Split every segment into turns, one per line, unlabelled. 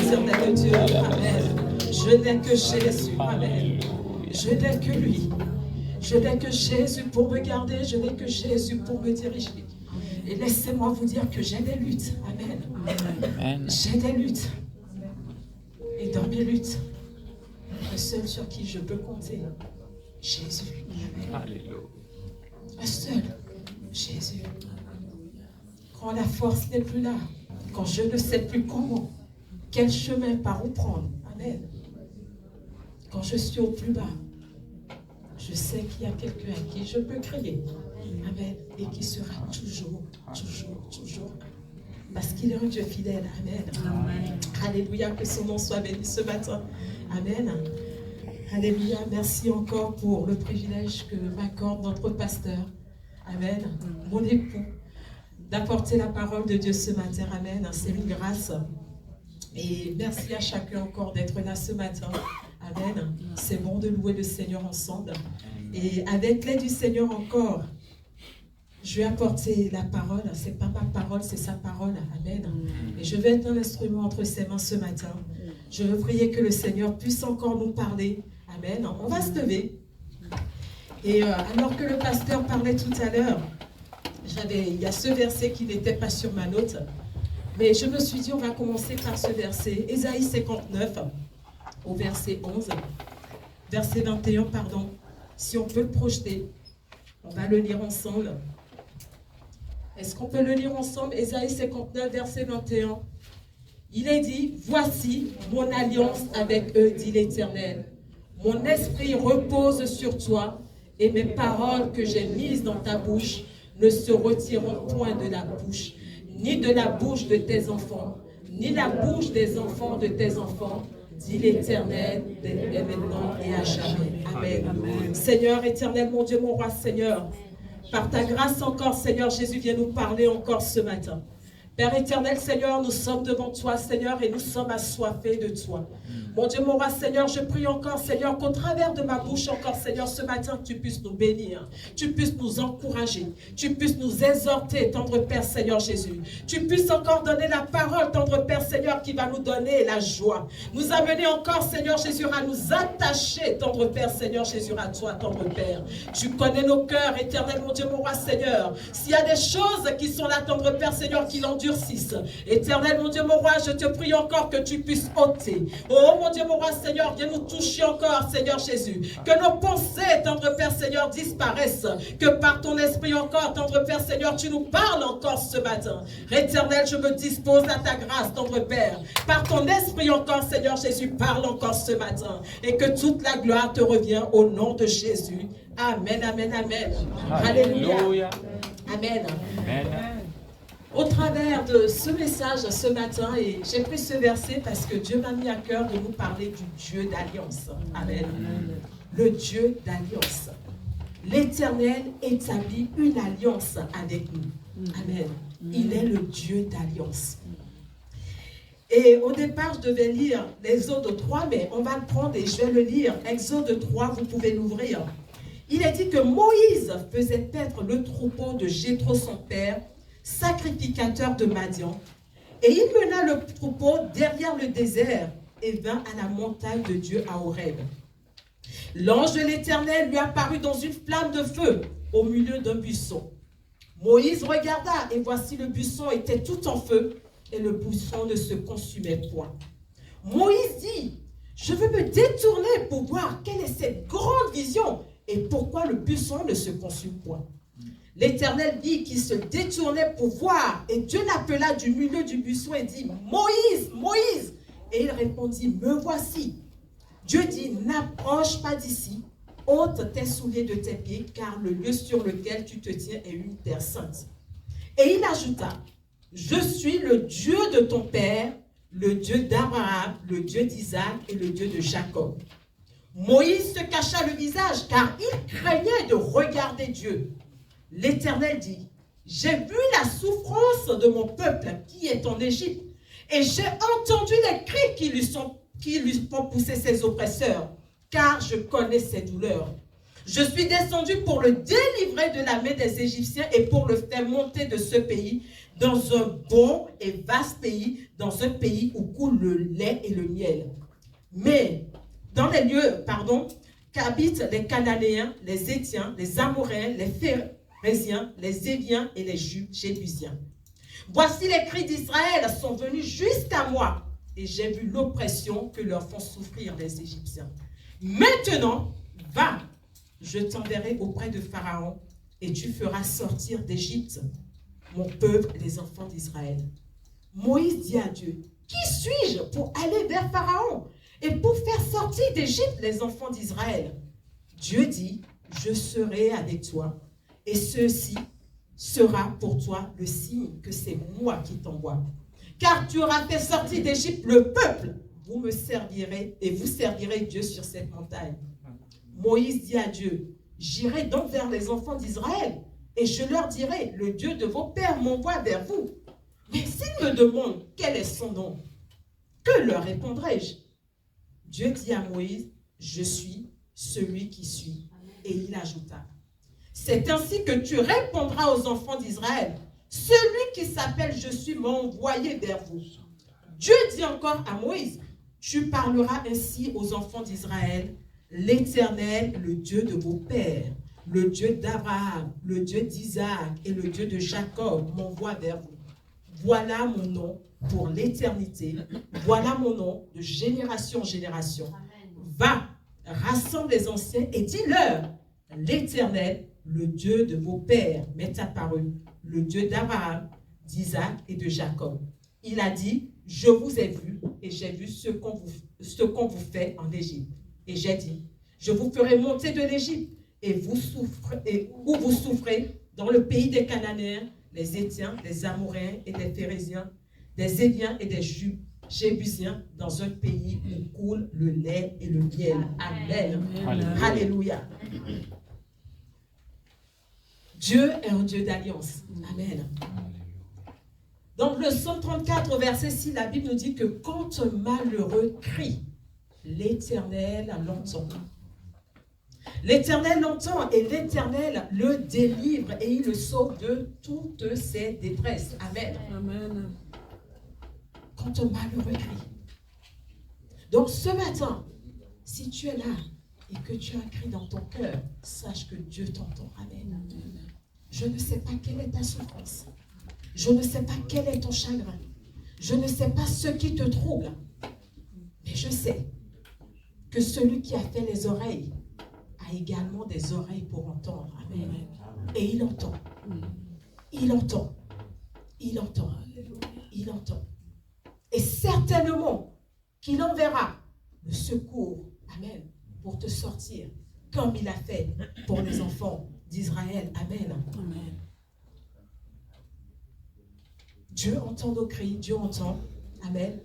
éternel Dieu. Amen. Je n'ai que Jésus. Amen. Je n'ai que lui. Je n'ai que Jésus pour me garder. Je n'ai que Jésus pour me diriger. Et laissez-moi vous dire que j'ai des luttes. Amen. J'ai des luttes. Et dans mes luttes, le seul sur qui je peux compter, Jésus. Alléluia. Le seul, Jésus. Quand la force n'est plus là, quand je ne sais plus comment, quel chemin, par où prendre. Amen. Quand je suis au plus bas, je sais qu'il y a quelqu'un à qui je peux crier. Amen. Et qui sera toujours. Parce qu'il est un Dieu fidèle. Amen. Amen. Alléluia, que son nom soit béni ce matin. Amen. Alléluia, merci encore pour le privilège que m'accorde notre pasteur. Amen. Mon époux, d'apporter la parole de Dieu ce matin. Amen. C'est une grâce. Et merci à chacun encore d'être là ce matin. Amen. C'est bon de louer le Seigneur ensemble. Et avec l'aide du Seigneur encore, je vais apporter la parole. Ce n'est pas ma parole, c'est sa parole. Amen. Et je vais être un instrument entre ses mains ce matin. Je veux prier que le Seigneur puisse encore nous parler. Amen. On va se lever. Et alors que le pasteur parlait tout à l'heure, il y a ce verset qui n'était pas sur ma note. Mais je me suis dit, on va commencer par ce verset. Ésaïe 59, au verset 11. Verset 21, pardon. Si on peut le projeter, on va le lire ensemble. Est-ce qu'on peut le lire ensemble? Ésaïe 59, verset 21. Il est dit, voici mon alliance avec eux, dit l'Éternel. Mon esprit repose sur toi et mes paroles que j'ai mises dans ta bouche ne se retireront point de la bouche, ni de la bouche de tes enfants, ni la bouche des enfants de tes enfants, dit l'Éternel, et maintenant et à jamais. Amen. Amen. Seigneur éternel, mon Dieu, mon roi, Seigneur, par ta grâce encore, Seigneur, Jésus vient nous parler encore ce matin. Père éternel, Seigneur, nous sommes devant toi, Seigneur, et nous sommes assoiffés de toi. Mon Dieu, mon roi, Seigneur, je prie encore, Seigneur, qu'au travers de ma bouche encore, Seigneur, ce matin, tu puisses nous bénir, tu puisses nous encourager, tu puisses nous exhorter, tendre Père, Seigneur Jésus. Tu puisses encore donner la parole, tendre Père, Seigneur, qui va nous donner la joie. Nous amener encore, Seigneur Jésus, à nous attacher, tendre Père, Seigneur Jésus, à toi, tendre Père. Tu connais nos cœurs, éternel, mon Dieu, mon roi, Seigneur. S'il y a des choses qui sont là, tendre Père, Seigneur, qui l'endurcissent, éternel, mon Dieu, mon roi, je te prie encore que tu puisses ôter. Oh, mon Dieu, mon roi, Seigneur, viens nous toucher encore, Seigneur Jésus. Que nos pensées, tendre Père, Seigneur, disparaissent. Que par ton esprit encore, tendre Père, Seigneur, tu nous parles encore ce matin. Éternel, je me dispose à ta grâce, tendre Père. Par ton esprit encore, Seigneur Jésus, parle encore ce matin. Et que toute la gloire te revient au nom de Jésus. Amen, amen, amen. Alléluia. Amen. Amen. Au travers de ce message ce matin, et j'ai pris ce verset parce que Dieu m'a mis à cœur de nous parler du Dieu d'alliance. Amen. Le Dieu d'alliance. L'Éternel établit une alliance avec nous. Amen. Il est le Dieu d'alliance. Et au départ, je devais lire l'Exode 3, mais on va le prendre et je vais le lire. Exode 3, vous pouvez l'ouvrir. Il est dit que Moïse faisait paître le troupeau de Jéthro son père, sacrificateur de Madian, et il mena le troupeau derrière le désert et vint à la montagne de Dieu à Horeb. L'ange de l'Éternel lui apparut dans une flamme de feu au milieu d'un buisson. Moïse regarda et voici le buisson était tout en feu et le buisson ne se consumait point. Moïse dit, je veux me détourner pour voir quelle est cette grande vision et pourquoi le buisson ne se consume point. L'Éternel dit qu'il se détournait pour voir, et Dieu l'appela du milieu du buisson et dit, Moïse, Moïse. Et il répondit, me voici. Dieu dit, n'approche pas d'ici, ôte tes souliers de tes pieds, car le lieu sur lequel tu te tiens est une terre sainte. Et il ajouta, je suis le Dieu de ton père, le Dieu d'Abraham, le Dieu d'Isaac et le Dieu de Jacob. Moïse se cacha le visage, car il craignait de regarder Dieu. L'Éternel dit, j'ai vu la souffrance de mon peuple qui est en Égypte, et j'ai entendu les cris qui lui font pousser ses oppresseurs, car je connais ses douleurs. Je suis descendu pour le délivrer de la main des Égyptiens et pour le faire monter de ce pays, dans un bon et vaste pays, dans un pays où coule le lait et le miel. Mais dans les lieux, qu'habitent les Cananéens, les Hétiens, les Amoréens, les Phéréziens, les Éviens et les Jébusiens. Voici les cris d'Israël sont venus jusqu'à moi, et j'ai vu l'oppression que leur font souffrir les Égyptiens. Maintenant, va, je t'enverrai auprès de Pharaon, et tu feras sortir d'Égypte mon peuple, les enfants d'Israël. Moïse dit à Dieu, qui suis-je pour aller vers Pharaon et pour faire sortir d'Égypte les enfants d'Israël? Dieu dit, je serai avec toi, et ceci sera pour toi le signe que c'est moi qui t'envoie. Car tu auras fait sortir d'Égypte le peuple, vous me servirez et vous servirez Dieu sur cette montagne. Moïse dit à Dieu, j'irai donc vers les enfants d'Israël, et je leur dirai, le Dieu de vos pères m'envoie vers vous. Mais s'ils me demandent quel est son nom, que leur répondrai-je? Dieu dit à Moïse, je suis celui qui suis. Et il ajouta, c'est ainsi que tu répondras aux enfants d'Israël. Celui qui s'appelle je suis m'a envoyé vers vous. Dieu dit encore à Moïse, tu parleras ainsi aux enfants d'Israël, l'Éternel, le Dieu de vos pères, le Dieu d'Abraham, le Dieu d'Isaac et le Dieu de Jacob m'envoie vers vous. Voilà mon nom pour l'éternité. Voilà mon nom de génération en génération. Va, rassemble les anciens et dis-leur, l'Éternel, le Dieu de vos pères, m'est apparu, le Dieu d'Abraham, d'Isaac et de Jacob. Il a dit, je vous ai vu et j'ai vu ce qu'on vous fait en Égypte. Et j'ai dit, je vous ferai monter de l'Égypte et où vous souffrez dans le pays des Cananéens, les Hétiens, des Amoréens et des Phéréziens, des Éviens et des Jébusiens, dans un pays où coule le lait et le miel. Amen. Amen. Alléluia. Dieu est un Dieu d'alliance. Amen. Donc le psaume 34, verset 6, la Bible nous dit que quand un malheureux crie, l'Éternel l'entend. L'Éternel l'entend et l'Éternel le délivre et il le sauve de toutes ses détresses. Amen. Amen. Quand un malheureux crie. Donc ce matin, si tu es là et que tu as un cri dans ton cœur, sache que Dieu t'entend. Amen. Je ne sais pas quelle est ta souffrance. Je ne sais pas quel est ton chagrin. Je ne sais pas ce qui te trouble. Mais je sais que celui qui a fait les oreilles a également des oreilles pour entendre. Amen. Et il entend. Il entend. Il entend. Il entend. Et certainement qu'il enverra le secours. Amen. Pour te sortir. Comme il a fait pour les enfants d'Israël. Amen. Amen. Dieu entend nos cris. Dieu entend. Amen.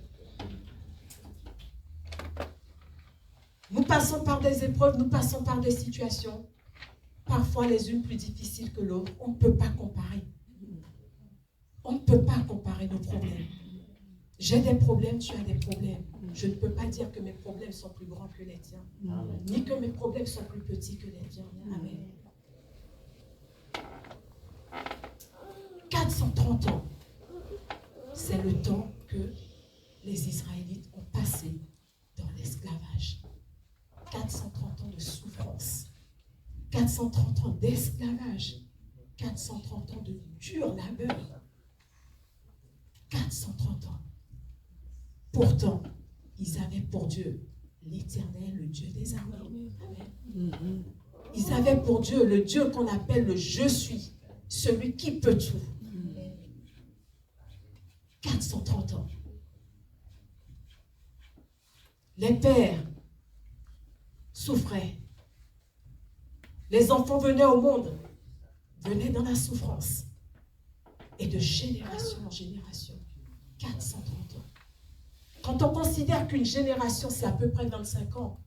Nous passons par des épreuves, nous passons par des situations, parfois les unes plus difficiles que l'autre. On ne peut pas comparer. On ne peut pas comparer nos problèmes. J'ai des problèmes, tu as des problèmes. Je ne peux pas dire que mes problèmes sont plus grands que les tiens, ni que mes problèmes sont plus petits que les tiens. Amen. 430 ans, c'est le temps que les Israélites ont passé dans l'esclavage. 430 ans de souffrance, 430 ans d'esclavage, 430 ans de dur labeur, 430 ans. Pourtant, ils avaient pour Dieu l'Éternel, le Dieu des armées. Amen. Ils avaient pour Dieu le Dieu qu'on appelle le Je suis, celui qui peut tout. 430 ans. Les pères souffraient. Les enfants venaient au monde, venaient dans la souffrance. Et de génération en génération, 430 ans. Quand on considère qu'une génération, c'est à peu près 25 ans,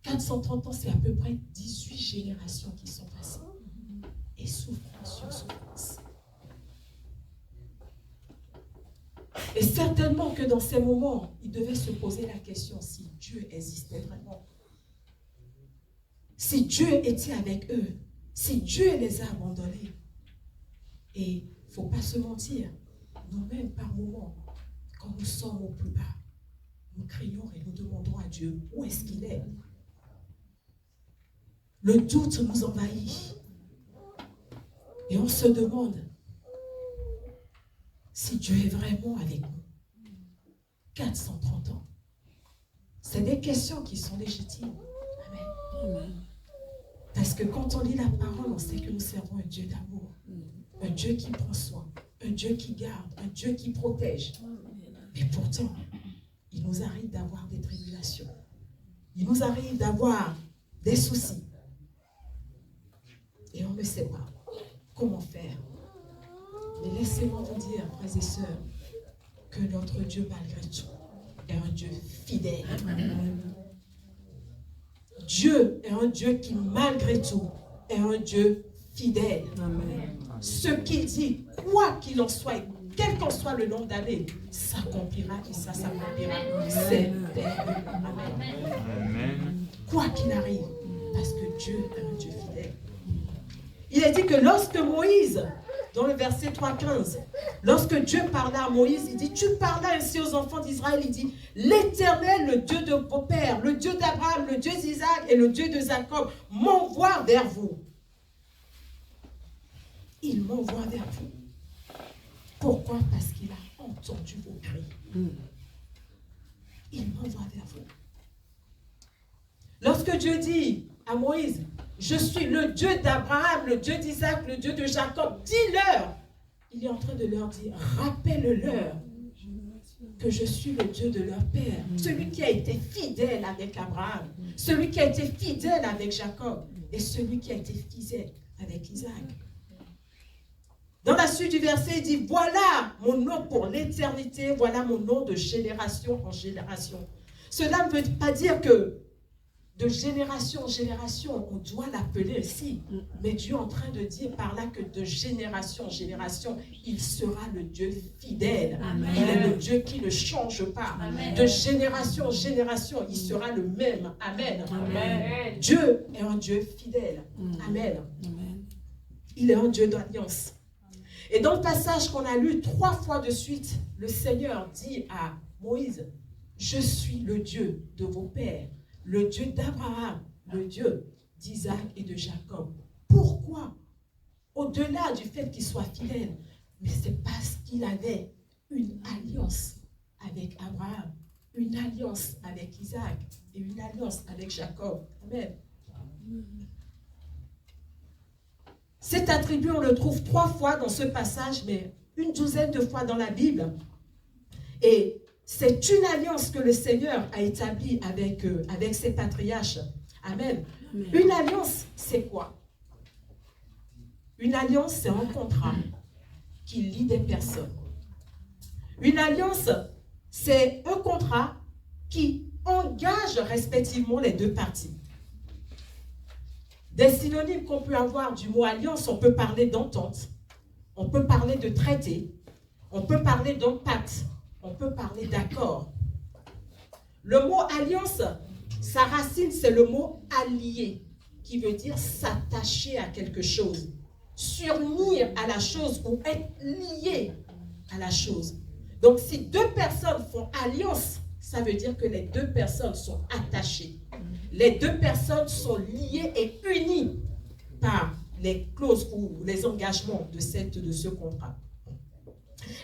430 ans, c'est à peu près 18 générations qui sont passées. Et souffrance sur souffrance. Et certainement que dans ces moments, ils devaient se poser la question si Dieu existait vraiment. Si Dieu était avec eux, si Dieu les a abandonnés. Et ne faut pas se mentir. Nous-mêmes, par moments, quand nous sommes au plus bas, nous crions et nous demandons à Dieu où est-ce qu'il est. Le doute nous envahit. Et on se demande si Dieu est vraiment avec nous. 430 ans. C'est des questions qui sont légitimes. Amen. Parce que quand on lit la parole, on sait que nous servons un Dieu d'amour. Un Dieu qui prend soin. Un Dieu qui garde. Un Dieu qui protège. Mais pourtant, il nous arrive d'avoir des tribulations. Il nous arrive d'avoir des soucis. Et on ne sait pas comment faire. Mais laissez-moi vous dire, frères et sœurs, que notre Dieu, malgré tout, est un Dieu fidèle. Dieu est un Dieu qui, malgré tout, est un Dieu fidèle. Amen. Ce qu'il dit, quoi qu'il en soit, quel qu'en soit le nombre d'années, s'accomplira et ça s'accomplira. C'est Amen. Amen. Quoi qu'il arrive, parce que Dieu est un Dieu fidèle. Il est dit que lorsque Moïse, dans le verset 3,15, lorsque Dieu parla à Moïse, il dit, tu parlas ainsi aux enfants d'Israël, il dit, l'Éternel, le Dieu de vos pères, le Dieu d'Abraham, le Dieu d'Isaac et le Dieu de Jacob, m'envoie vers vous. Il m'envoie vers vous. Pourquoi? Parce qu'il a entendu vos cris. Il m'envoie vers vous. Lorsque Dieu dit à Moïse, je suis le Dieu d'Abraham, le Dieu d'Isaac, le Dieu de Jacob, dis-leur. Il est en train de leur dire, rappelle-leur que je suis le Dieu de leur père. Celui qui a été fidèle avec Abraham, celui qui a été fidèle avec Jacob et celui qui a été fidèle avec Isaac. Dans la suite du verset, il dit, voilà mon nom pour l'éternité, voilà mon nom de génération en génération. Cela ne veut pas dire que de génération en génération, on doit l'appeler ainsi. Mais Dieu est en train de dire par là que de génération en génération, il sera le Dieu fidèle. Amen. Il est le Dieu qui ne change pas. Amen. De génération en génération, il sera le même. Amen. Amen. Dieu est un Dieu fidèle. Amen. Amen. Il est un Dieu d'alliance. Et dans le passage qu'on a lu 3 fois de suite, le Seigneur dit à Moïse, je suis le Dieu de vos pères, le Dieu d'Abraham, le Dieu d'Isaac et de Jacob. Pourquoi? Au-delà du fait qu'il soit fidèle, mais c'est parce qu'il avait une alliance avec Abraham, une alliance avec Isaac et une alliance avec Jacob. Amen. Cet attribut, on le trouve 3 fois dans ce passage, mais une douzaine de fois dans la Bible. Et c'est une alliance que le Seigneur a établie avec ses patriarches. Amen. Amen. Une alliance, c'est quoi? Une alliance, c'est un contrat qui lie des personnes. Une alliance, c'est un contrat qui engage respectivement les 2 parties. Des synonymes qu'on peut avoir du mot alliance, on peut parler d'entente, on peut parler de traité, on peut parler d'un pacte, on peut parler d'accord. Le mot alliance, sa racine, c'est le mot allier, qui veut dire s'attacher à quelque chose, s'unir à la chose ou être lié à la chose. Donc, si 2 personnes font alliance, ça veut dire que les 2 personnes sont attachées. Les 2 personnes sont liées et unies par les clauses ou les engagements de ce contrat.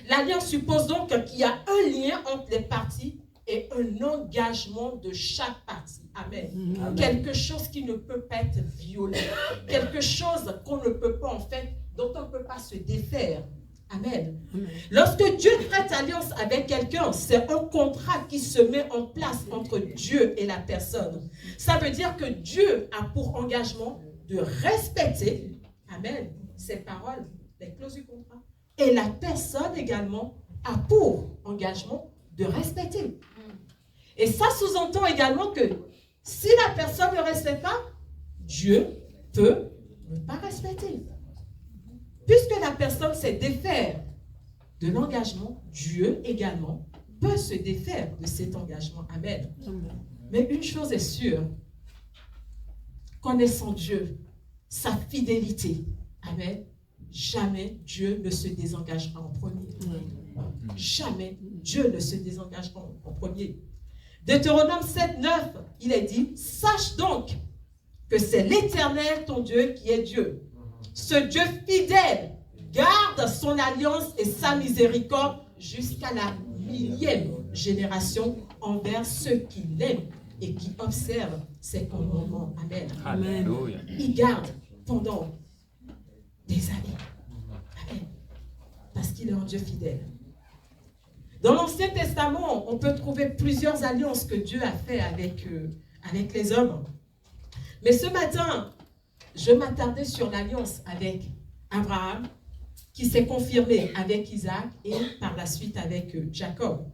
L'alliance suppose donc qu'il y a un lien entre les parties et un engagement de chaque partie. Amen. Amen. Quelque chose qui ne peut pas être violé. Quelque chose qu'on ne peut pas, en fait, dont on ne peut pas se défaire. Amen. Amen. Lorsque Dieu traite alliance avec quelqu'un, c'est un contrat qui se met en place entre Dieu et la personne. Ça veut dire que Dieu a pour engagement de respecter, amen, ses paroles, les clauses du contrat. Et la personne également a pour engagement de respecter. Et ça sous-entend également que si la personne ne respecte pas, Dieu peut ne pas respecter. Puisque la personne s'est défaire de l'engagement, Dieu également peut se défaire de cet engagement. Amen. Mais une chose est sûre, connaissant Dieu, sa fidélité, amen, jamais Dieu ne se désengagera en premier. Jamais Dieu ne se désengagera en premier. Deutéronome 7, 9, il est dit, sache donc que c'est l'Éternel ton Dieu qui est Dieu. Ce Dieu fidèle garde son alliance et sa miséricorde jusqu'à la 1000e génération envers ceux qui l'aiment et qui observent ses commandements. Amen.
Alléluia.
Il garde pendant des années. Amen. Parce qu'il est un Dieu fidèle. Dans l'Ancien Testament, on peut trouver plusieurs alliances que Dieu a fait avec les hommes. Mais ce matin, je m'attardais sur l'alliance avec Abraham, qui s'est confirmée avec Isaac et par la suite avec Jacob.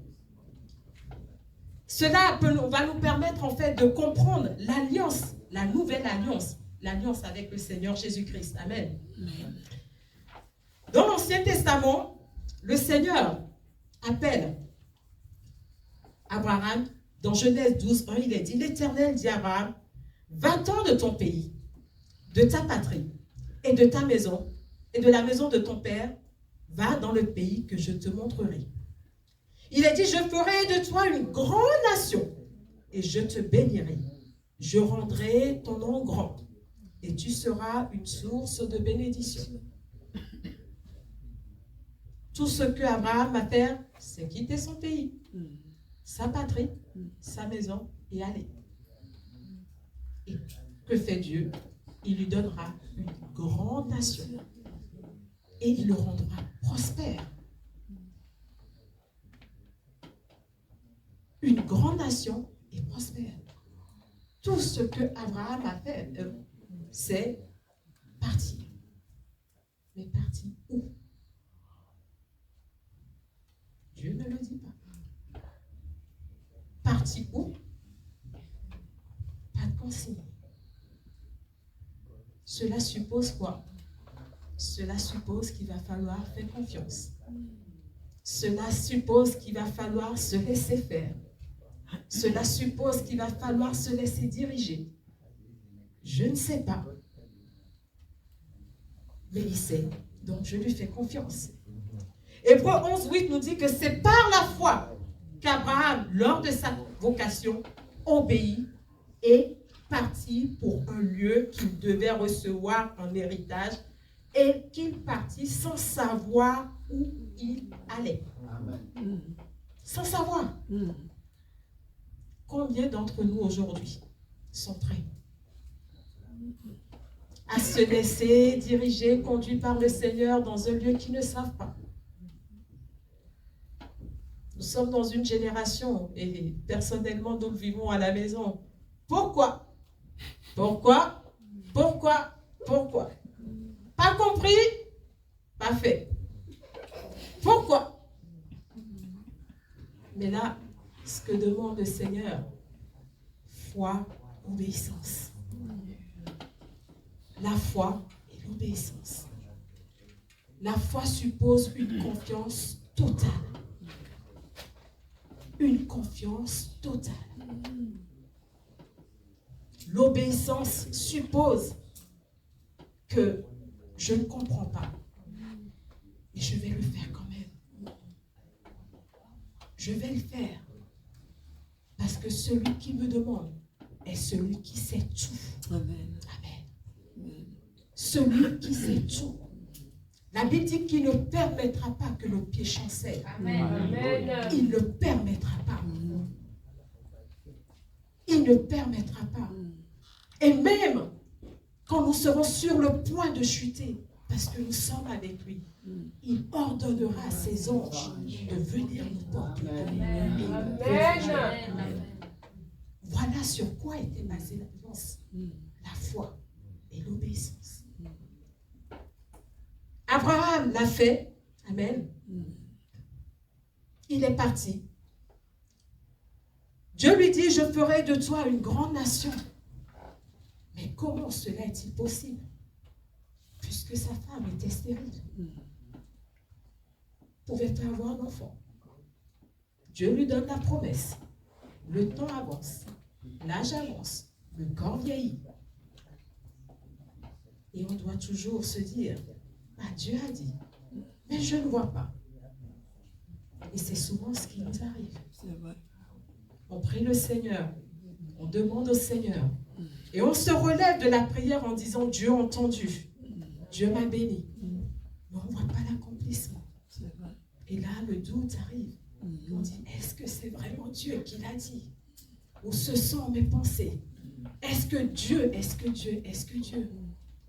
Cela va nous permettre en fait de comprendre l'alliance, la nouvelle alliance, l'alliance avec le Seigneur Jésus-Christ. Amen. Dans l'Ancien Testament, le Seigneur appelle Abraham. Dans Genèse 12, 1, il est dit, l'Éternel dit à Abraham, va-t'en de ton pays, de ta patrie et de ta maison et de la maison de ton père, va dans le pays que je te montrerai. Il a dit, je ferai de toi une grande nation et je te bénirai. Je rendrai ton nom grand et tu seras une source de bénédiction. Tout ce que Abraham va faire, c'est quitter son pays, sa patrie, sa maison et aller. Et que fait Dieu? Il lui donnera une grande nation et il le rendra prospère. Une grande nation et prospère. Tout ce que Abraham a fait, c'est partir. Mais partir où? Dieu ne le dit pas. Partir où? Pas de consigne. Cela suppose quoi? Cela suppose qu'il va falloir faire confiance. Cela suppose qu'il va falloir se laisser faire. Cela suppose qu'il va falloir se laisser diriger. Je ne sais pas. Mais il sait, donc je lui fais confiance. Hébreux 11, 8 nous dit que c'est par la foi qu'Abraham, lors de sa vocation, obéit et partit pour un lieu qu'il devait recevoir en héritage et qu'il partit sans savoir où il allait. Amen. Sans savoir. Combien d'entre nous aujourd'hui sont prêts à se laisser diriger, conduit par le Seigneur dans un lieu qu'ils ne savent pas? Nous sommes dans une génération, et personnellement, nous vivons à la maison. Pourquoi? Pourquoi? Pourquoi? Pourquoi? Pas compris? Pas fait. Pourquoi? Mais là, ce que demande le Seigneur, foi, obéissance. La foi et l'obéissance. La foi suppose une confiance totale. Une confiance totale. L'obéissance suppose que je ne comprends pas, mais je vais le faire quand même. Je vais le faire parce que celui qui me demande est celui qui sait tout. Amen. Amen. Celui qui sait tout. La Bible dit qu'il ne permettra pas que nos pieds chancellent. Amen. Il ne permettra pas. Il ne permettra pas. Et même quand nous serons sur le point de chuter, parce que nous sommes avec lui, il ordonnera à ses anges de venir nous porter. Amen. Amen. Voilà sur quoi était basée l'alliance. La foi et l'obéissance. Abraham l'a fait. Amen. Il est parti. Dieu lui dit, je ferai de toi une grande nation. Mais comment cela est-il possible? Puisque sa femme était stérile. Ne pouvait pas avoir d'enfant. Dieu lui donne la promesse. Le temps avance. L'âge avance. Le corps vieillit. Et on doit toujours se dire, Dieu a dit, mais je ne vois pas. Et c'est souvent ce qui nous arrive. On prie le Seigneur, on demande au Seigneur, et on se relève de la prière en disant, Dieu a entendu, Dieu m'a béni. Mais on ne voit pas l'accomplissement. Et là, le doute arrive. On dit, est-ce que c'est vraiment Dieu qui l'a dit? Ou ce sont mes pensées? Est-ce que Dieu?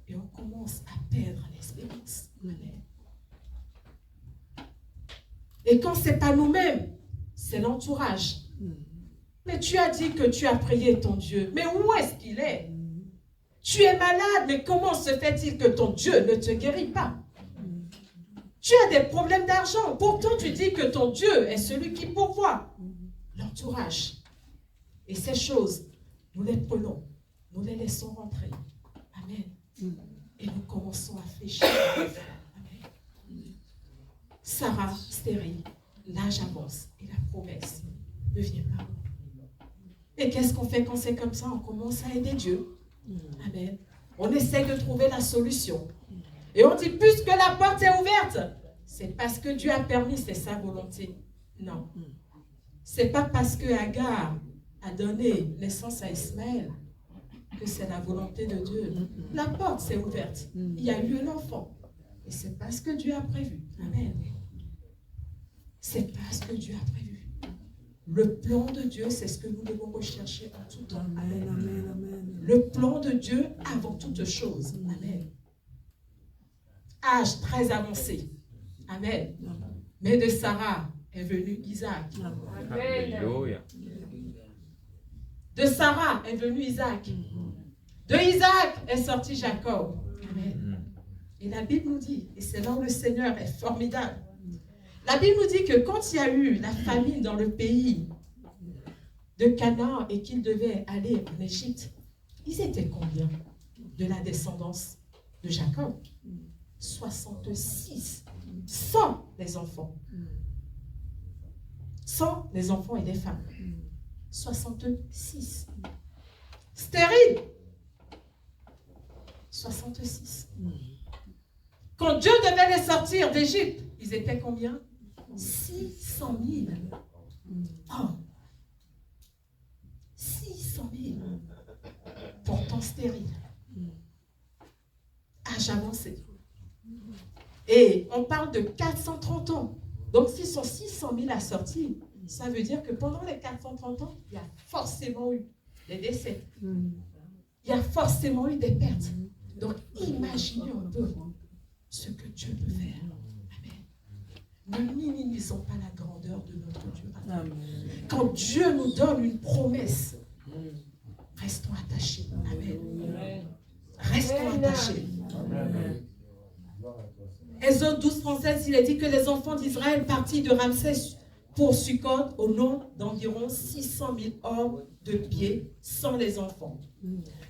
Et on commence à perdre l'espérance. Et quand ce n'est pas nous-mêmes, c'est l'entourage. Mais tu as dit que tu as prié ton Dieu. Mais où est-ce qu'il est? Tu es malade, mais comment se fait-il que ton Dieu ne te guérit pas? Tu as des problèmes d'argent. Pourtant, tu dis que ton Dieu est celui qui pourvoit. L'entourage. Et ces choses, nous les prenons. Nous les laissons rentrer. Amen. Et nous commençons à fléchir. Amen. Sarah, stérile. L'âge avance. Et la promesse ne vient pas. Et qu'est-ce qu'on fait quand c'est comme ça? On commence à aider Dieu. Amen. On essaie de trouver la solution. Et on dit, puisque la porte est ouverte, c'est parce que Dieu a permis, c'est sa volonté. Non. C'est pas parce que Agar a donné naissance à Ismaël que c'est la volonté de Dieu. La porte s'est ouverte. Il y a eu un enfant. Et c'est parce que Dieu a prévu. Amen. C'est parce que Dieu a prévu. Le plan de Dieu, c'est ce que nous devons rechercher en tout temps. Amen. Amen. Le plan de Dieu avant toute chose. Amen. Âge très avancé. Amen. Mais de Sarah est venu Isaac. Amen. De Sarah est venu Isaac. De Isaac est sorti Jacob. Amen. Et la Bible nous dit, et c'est là où le Seigneur est formidable, la Bible nous dit que quand il y a eu la famine dans le pays de Canaan et qu'ils devaient aller en Égypte, ils étaient combien de la descendance de Jacob? 66. 100 les enfants. 100 les enfants et les femmes. 66. Stérile. 66. Quand Dieu devait les sortir d'Égypte, ils étaient combien? 600 000. Oh. 600 000. Pourtant stérile. Âge avancé. Et on parle de 430 ans. Donc s'ils sont 600 000 assortis, ça veut dire que pendant les 430 ans, il y a forcément eu des décès. Il y a forcément eu des pertes. Donc imaginez un peu ce que Dieu peut faire. Amen. Ne minimisons pas la grandeur de notre Dieu. Amen. Quand Dieu nous donne une promesse, restons attachés. Amen. Restons attachés. Amen. Exode 12, 37, il est dit que les enfants d'Israël partirent de Ramsès pour Sukkot au nom d'environ 600 000 hommes de pied, sans les enfants.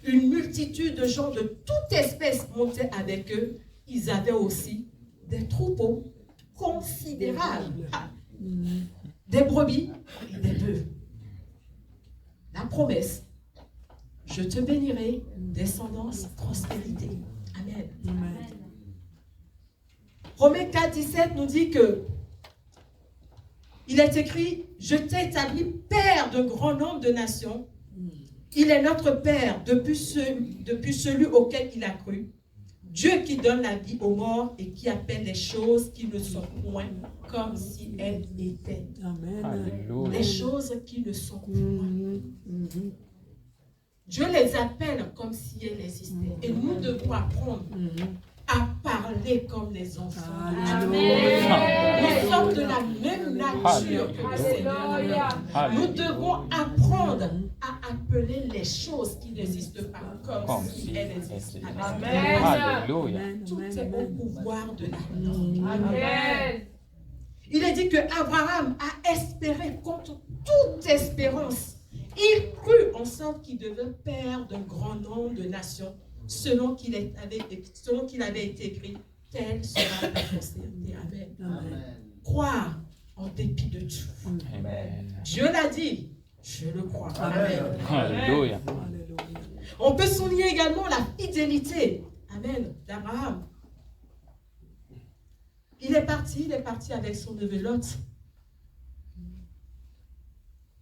Une multitude de gens de toute espèce montaient avec eux. Ils avaient aussi des troupeaux considérables. Des brebis et des bœufs. La promesse, je te bénirai, descendance, prospérité. Amen. Amen. Romains 4, 17 nous dit que il est écrit, je t'ai établi père de grand nombre de nations. Il est notre père depuis celui auquel il a cru. Dieu qui donne la vie aux morts et qui appelle les choses qui ne sont point comme si elles étaient. Amen. Les choses qui ne sont point. Dieu les appelle comme si elles existaient. Et nous devons apprendre à parler comme les enfants. Amen. Nous sommes de la même nature que le Seigneur. Nous devons apprendre à appeler les choses qui n'existent pas comme si elles existent. Amen. Amen. Tout est au pouvoir de la langue. Amen. Il est dit que Abraham a espéré contre toute espérance. Il crut en sorte qu'il devait père d'un grand nombre de nations. Selon qu'il avait été écrit, telle sera la postérité. Amen. Amen. Croire en dépit de tout. Amen. Dieu l'a dit, je le crois. Amen. Alléluia. On peut souligner également la fidélité, amen, d'Abraham. Il est parti avec son neveu Lot.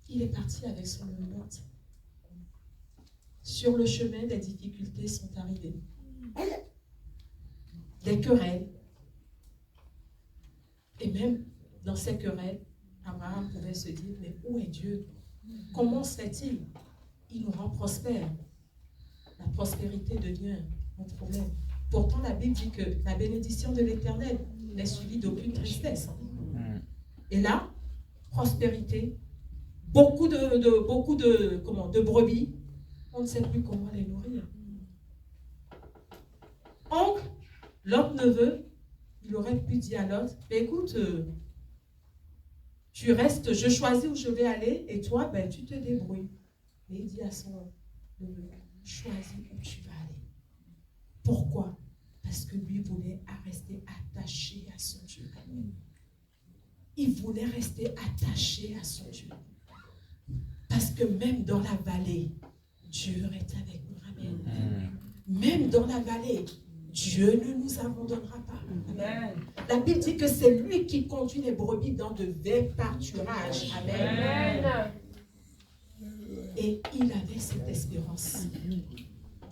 Il est parti avec son neveu Lot. Sur le chemin, des difficultés sont arrivées. Des querelles. Et même dans ces querelles, Abraham pouvait se dire, mais où est Dieu? Comment serait-il? Il nous rend prospères. La prospérité devient un problème. Pourtant, la Bible dit que la bénédiction de l'Éternel n'est suivie d'aucune tristesse. Et là, prospérité, beaucoup de brebis, on ne sait plus comment les nourrir. Oncle, l'autre neveu, il aurait pu dire à l'autre, écoute, tu restes, je choisis où je vais aller, et toi, ben, tu te débrouilles. Mais il dit à son neveu, choisis où tu vas aller. Pourquoi? Parce que lui voulait rester attaché à son Dieu. Il voulait rester attaché à son Dieu. Parce que même dans la vallée, Dieu est avec nous. Amen. Même dans la vallée, Dieu ne nous abandonnera pas. Amen. La Bible dit que c'est lui qui conduit les brebis dans de verts pâturages. Amen. Amen. Et il avait cette espérance.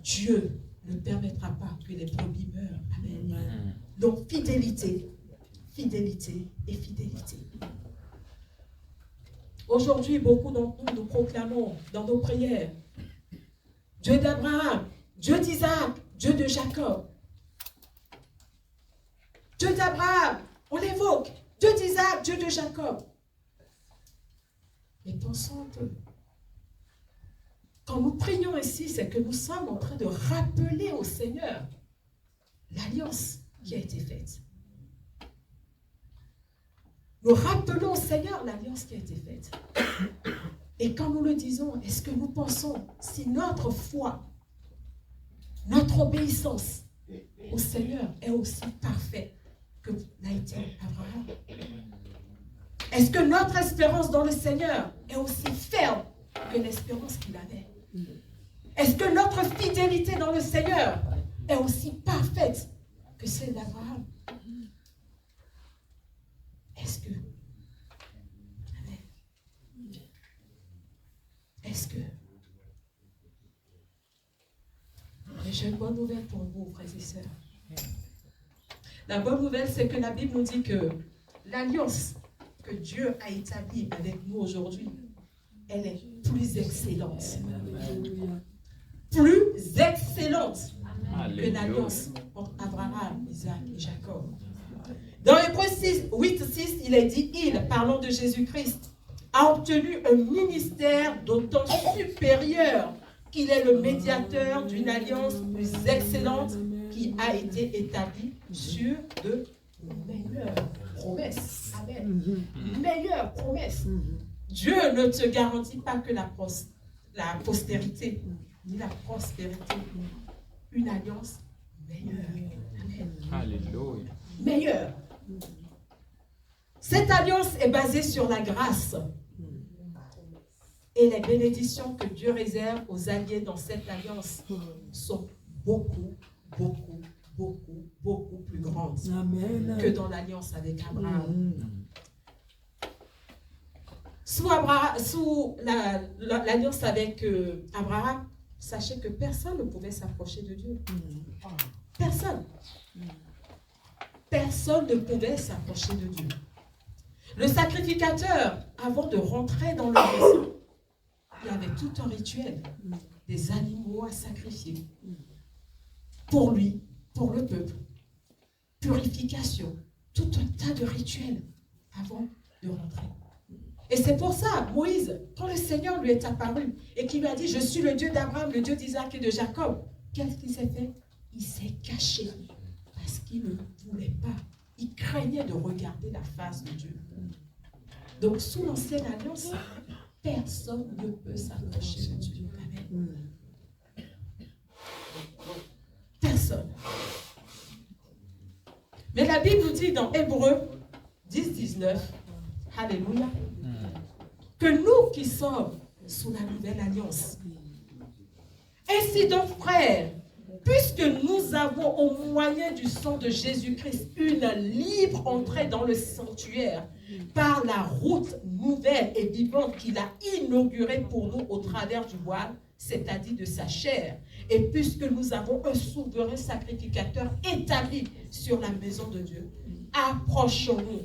Dieu ne permettra pas que les brebis meurent. Amen. Donc, fidélité, fidélité et fidélité. Aujourd'hui, beaucoup d'entre nous proclamons dans nos prières Dieu d'Abraham, Dieu d'Isaac, Dieu de Jacob. Dieu d'Abraham, on l'évoque. Dieu d'Isaac, Dieu de Jacob. Mais pensons un peu. Quand nous prions ici, c'est que nous sommes en train de rappeler au Seigneur l'alliance qui a été faite. Nous rappelons au Seigneur l'alliance qui a été faite. Et quand nous le disons, est-ce que nous pensons, si notre foi, notre obéissance au Seigneur est aussi parfaite que l'a été Abraham? Est-ce que notre espérance dans le Seigneur est aussi ferme que l'espérance qu'il avait? Est-ce que notre fidélité dans le Seigneur est aussi parfaite que celle d'Abraham? Est-ce que? Est-ce que? Mais j'ai une bonne nouvelle pour vous, frères et sœurs. La bonne nouvelle, c'est que la Bible nous dit que l'alliance que Dieu a établie avec nous aujourd'hui, elle est plus excellente. Plus excellente que l'alliance entre Abraham, Isaac et Jacob. Dans Hébreux 8:6, il est dit, il, parlant de Jésus-Christ, a obtenu un ministère d'autant supérieur qu'il est le médiateur d'une alliance plus excellente qui a été établie sur de meilleures promesses. Amen. Meilleures promesses. Dieu ne te garantit pas que la postérité ni la prospérité. Une alliance meilleure. Amen.
Alléluia.
Meilleure. Cette alliance est basée sur la grâce et les bénédictions que Dieu réserve aux alliés dans cette alliance sont beaucoup plus grandes que dans l'alliance avec Abraham. Sous l'alliance avec Abraham, sachez que personne ne pouvait s'approcher de Dieu. Personne. Personne ne pouvait s'approcher de Dieu. Le sacrificateur, avant de rentrer dans le maison, il y avait tout un rituel, des animaux à sacrifier. Pour lui, pour le peuple. Purification, tout un tas de rituels avant de rentrer. Et c'est pour ça, Moïse, quand le Seigneur lui est apparu et qu'il lui a dit, je suis le Dieu d'Abraham, le Dieu d'Isaac et de Jacob, qu'est-ce qu'il s'est fait? Il s'est caché parce qu'il ne voulait pas. Il craignait de regarder la face de Dieu. Donc, sous l'ancienne alliance, personne ne peut s'approcher de Dieu. Amen. Personne. Mais la Bible nous dit dans Hébreux 10-19, Alléluia, que nous qui sommes sous la nouvelle alliance, ainsi donc frères, puisque nous avons au moyen du sang de Jésus-Christ une libre entrée dans le sanctuaire par la route nouvelle et vivante qu'il a inaugurée pour nous au travers du voile, c'est-à-dire de sa chair. Et puisque nous avons un souverain sacrificateur établi sur la maison de Dieu, approchons-nous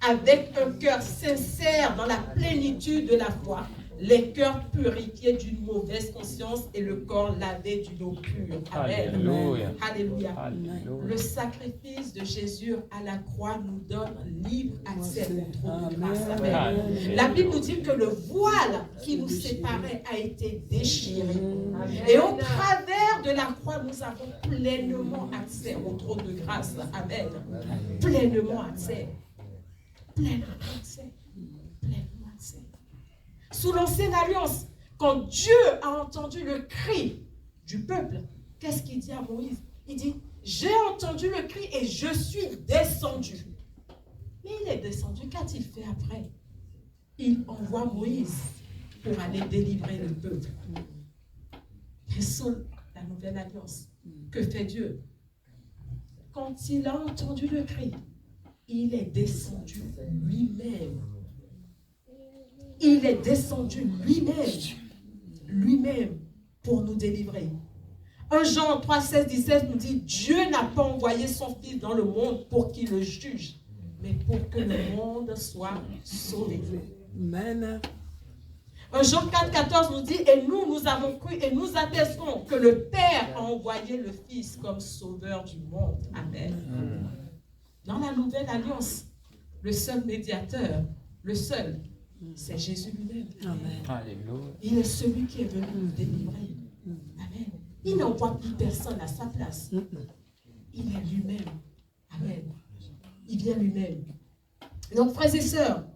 avec un cœur sincère dans la plénitude de la foi, les cœurs purifiés d'une mauvaise conscience et le corps lavé d'une eau pure. Amen.
Alléluia.
Alléluia.
Alléluia.
Le sacrifice de Jésus à la croix nous donne libre accès au trône de grâce. Amen.
Alléluia.
La Bible nous dit que le voile qui nous séparait a été déchiré. Et au travers de la croix, nous avons pleinement accès au trône de grâce. Amen. Pleinement accès. Pleinement accès. Pleinement accès. Sous l'ancienne alliance, quand Dieu a entendu le cri du peuple, qu'est-ce qu'il dit à Moïse? Il dit, j'ai entendu le cri et je suis descendu. Mais il est descendu, qu'a-t-il fait après? Il envoie Moïse pour aller délivrer le peuple. Et sous la nouvelle alliance, que fait Dieu? Quand il a entendu le cri, il est descendu lui-même. Il est descendu lui-même pour nous délivrer. 1 Jean 3, 16, 17 nous dit, Dieu n'a pas envoyé son Fils dans le monde pour qu'il le juge, mais pour que le monde soit sauvé.
Amen.
1 Jean 4, 14 nous dit, et nous avons cru et nous attestons que le Père a envoyé le Fils comme sauveur du monde. Amen. Dans la nouvelle alliance, le seul médiateur, c'est Jésus lui-même.
Amen.
Alléluia.
Il est celui qui est venu nous délivrer. Amen. Il n'envoie plus personne à sa place. Il est lui-même. Amen. Il vient lui-même. Donc, frères et sœurs,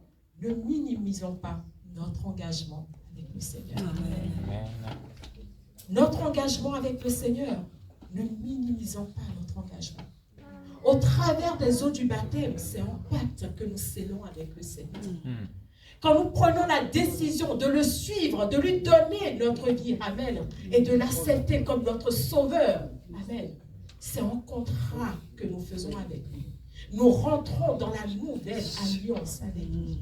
ne minimisons pas notre engagement avec le Seigneur.
Amen.
Amen.
Notre engagement avec le Seigneur, ne minimisons pas notre engagement. Au travers des eaux du baptême, c'est un pacte que nous scellons avec le Seigneur. Quand nous prenons la décision de le suivre, de lui donner notre vie, amen, et de l'accepter comme notre sauveur, amen, c'est un contrat que nous faisons avec lui. Nous rentrons dans la nouvelle alliance avec lui.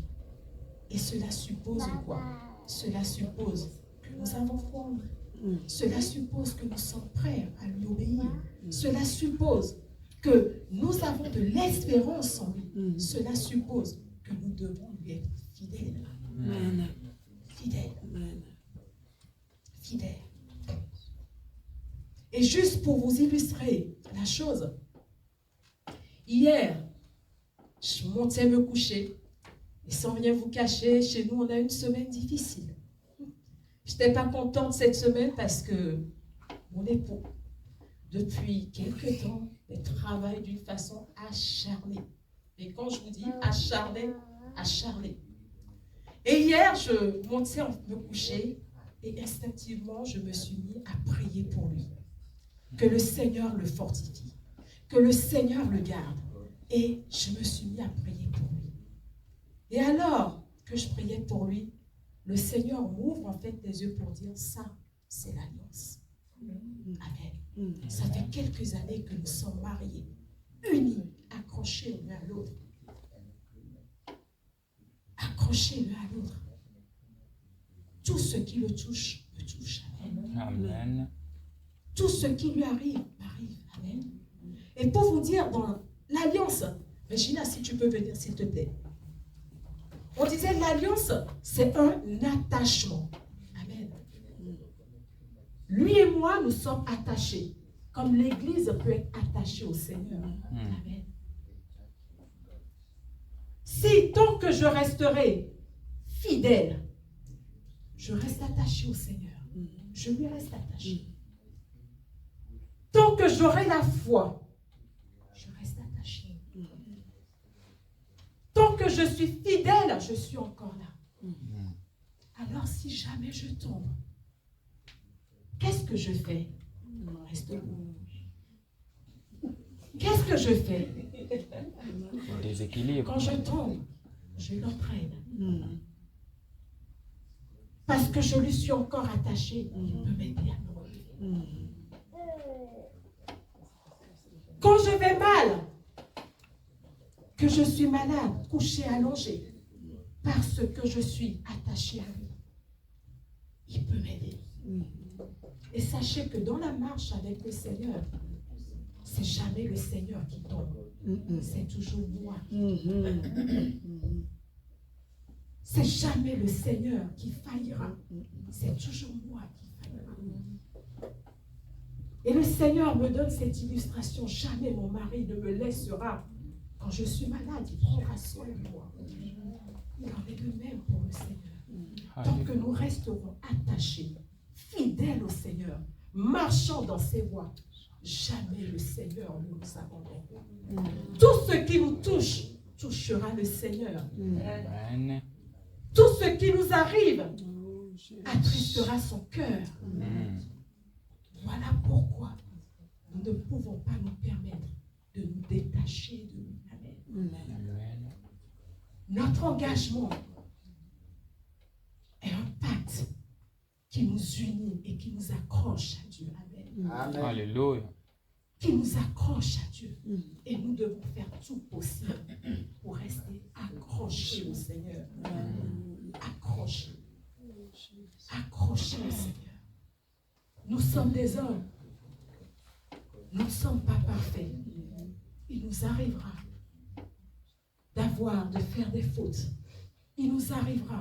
Et cela suppose quoi? Cela suppose que nous avons foi en lui. Cela suppose que nous sommes prêts à lui obéir. Cela suppose que nous avons de l'espérance en lui. Cela suppose que nous devons lui être fidèles.
Amen.
Fidèles.
Amen.
Fidèles. Et juste pour vous illustrer la chose, hier, je montais me coucher. Et sans rien vous cacher, chez nous, on a une semaine difficile. Je n'étais pas contente cette semaine parce que mon époux, depuis quelque temps, il travaille d'une façon acharnée. Et quand je vous dis acharnée, acharnée. Et hier, je montais me coucher et instinctivement, je me suis mis à prier pour lui. Que le Seigneur le fortifie, que le Seigneur le garde. Et je me suis mis à prier pour lui. Et alors que je priais pour lui, le Seigneur m'ouvre en fait les yeux pour dire, ça, c'est l'alliance. Amen. Ça fait quelques années que nous sommes mariés, unis, accrochés l'un à l'autre. Accrochés l'un à l'autre. Tout ce qui le touche, me touche. Amen.
Amen.
Tout ce qui lui arrive, m'arrive. Amen. Et pour vous dire, dans l'alliance, Regina, si tu peux venir, s'il te plaît. On disait l'alliance, c'est un attachement. Amen. Lui et moi, nous sommes attachés. Comme l'Église peut être attachée au Seigneur. Amen. Si tant que je resterai fidèle, je reste attaché au Seigneur. Je lui reste attaché. Tant que j'aurai la foi, je reste attaché. Tant que je suis fidèle, je suis encore là. Alors si jamais je tombe, qu'est-ce que je fais? Reste debout. Qu'est-ce que je fais?
Déséquilibre.
Quand je tombe, je l'entraîne. Parce que je lui suis encore attaché, il peut m'aider à me relever. je vais mal, que je suis malade, couché, allongé, parce que je suis attaché à lui, il peut m'aider. Et sachez que dans la marche avec le Seigneur, c'est jamais le Seigneur qui tombe. C'est toujours moi. C'est jamais le Seigneur qui faillira. C'est toujours moi qui faillira. Et le Seigneur me donne cette illustration. Jamais mon mari ne me laissera. Quand je suis malade, il prendra soin de moi. Il en est de même pour le Seigneur. Tant que nous resterons attachés, fidèles au Seigneur, marchant dans ses voies, jamais le Seigneur ne nous abandonnera. Tout ce qui nous touche, touchera le Seigneur. Tout ce qui nous arrive attristera son cœur. Voilà pourquoi nous ne pouvons pas nous permettre de nous détacher de lui. Amen. Notre engagement est un pacte qui nous unit et qui nous accroche à Dieu. Amen.
Alléluia.
Qui nous accroche à Dieu. Et nous devons faire tout possible pour rester accrochés au Seigneur. Accrochés. Accrochés au Seigneur. Nous sommes des hommes. Nous ne sommes pas parfaits. Il nous arrivera de faire des fautes. Il nous arrivera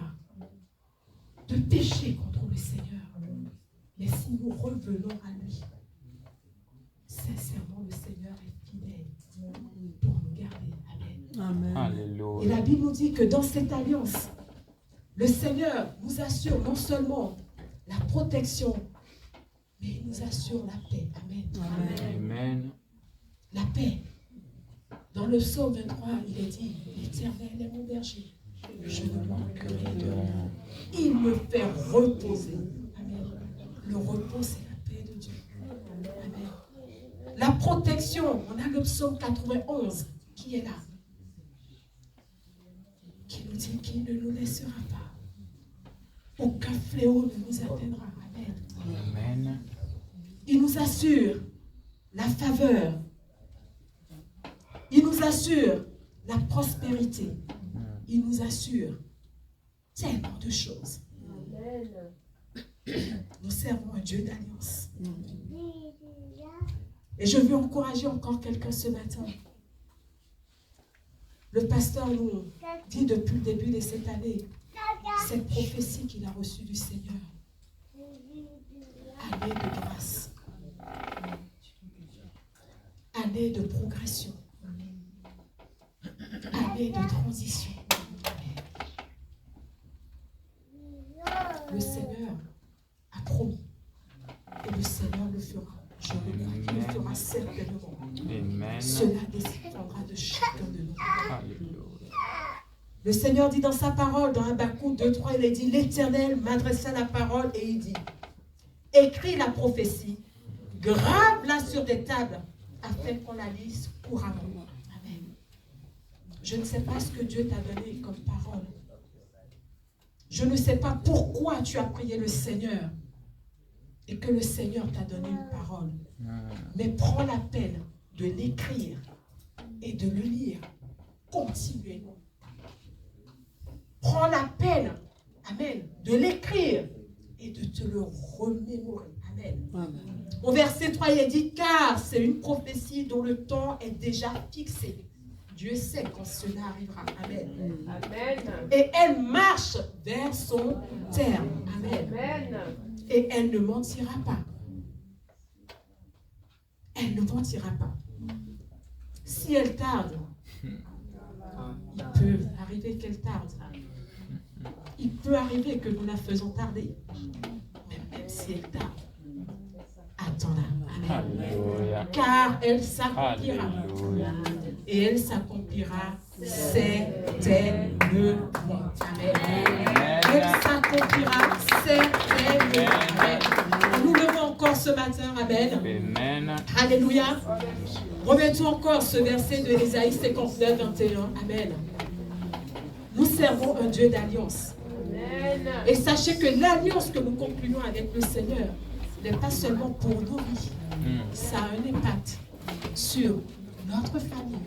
de pécher contre le Seigneur. Mais si nous revenons à lui, sincèrement, le Seigneur est fidèle pour nous garder. Amen.
Alléluia.
Et la Bible nous dit que dans cette alliance, le Seigneur nous assure non seulement la protection, mais il nous assure la paix. Amen.
Amen.
La paix. Dans le psaume 23, il est dit, l'Éternel est mon berger. Je ne manquerai de rien. Il me fait reposer. Amen. Le repos, c'est la paix de Dieu. Amen. La protection, on a le psaume 91 qui est là. Qui nous dit qu'il ne nous laissera pas. Aucun fléau ne nous atteindra. Amen.
Amen.
Il nous assure la faveur. Il nous assure la prospérité. Il nous assure tellement de choses. Nous servons un Dieu d'alliance. Et je veux encourager encore quelqu'un ce matin. Le pasteur nous dit depuis le début de cette année, cette prophétie qu'il a reçue du Seigneur. Année de grâce. Année de progression. Année de transition. Le Seigneur a promis. Et le Seigneur le fera. Je le crois qu'il le fera certainement.
Amen.
Cela dépendra de chacun de nous.
Alléluia.
Le Seigneur dit dans sa parole, dans Habakkuk 2:3, il a dit, l'Éternel m'adressa la parole et il dit, écris la prophétie, grave-la sur des tables, afin qu'on la lise couramment. Amen. Je ne sais pas ce que Dieu t'a donné comme parole. Je ne sais pas pourquoi tu as prié le Seigneur et que le Seigneur t'a donné une parole. Mais prends la peine de l'écrire et de le lire continuellement. Prends la peine, amen, de l'écrire et de te le remémorer. Amen. Amen. Au verset 3, il est dit, car c'est une prophétie dont le temps est déjà fixé. Dieu sait quand cela arrivera. Amen. Amen. Et elle marche vers son terme. Amen. Amen. Et elle ne mentira pas. Elle ne mentira pas. Si elle tarde, il peut arriver qu'elle tarde. Il peut arriver que nous la faisons tarder. Mais même si elle tarde, attends-la. Amen. Car elle s'accomplira. Et elle s'accomplira certainement. Amen. Elle s'accomplira certainement. Amen. Nous levons encore ce matin. Amen.
Amen.
Alléluia. Remettons encore ce verset de Ésaïe 59, 21. Amen. Nous servons un Dieu d'alliance. Et sachez que l'alliance que nous concluons avec le Seigneur n'est pas seulement pour nos vies. Ça a un impact sur notre famille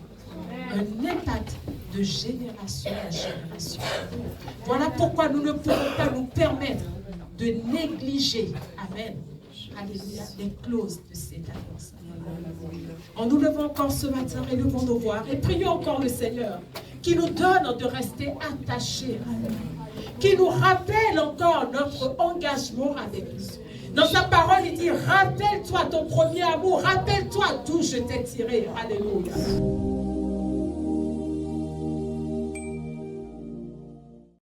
un impact de génération en génération. Voilà pourquoi nous ne pouvons pas nous permettre de négliger, amen, alléluia, les clauses de cette alliance. En nous levant encore ce matin, élevons nos voix et prions encore le Seigneur qui nous donne de rester attachés à lui, qui nous rappelle encore notre engagement avec lui. Dans sa parole, il dit, rappelle-toi ton premier amour, rappelle-toi d'où je t'ai tiré. Alléluia.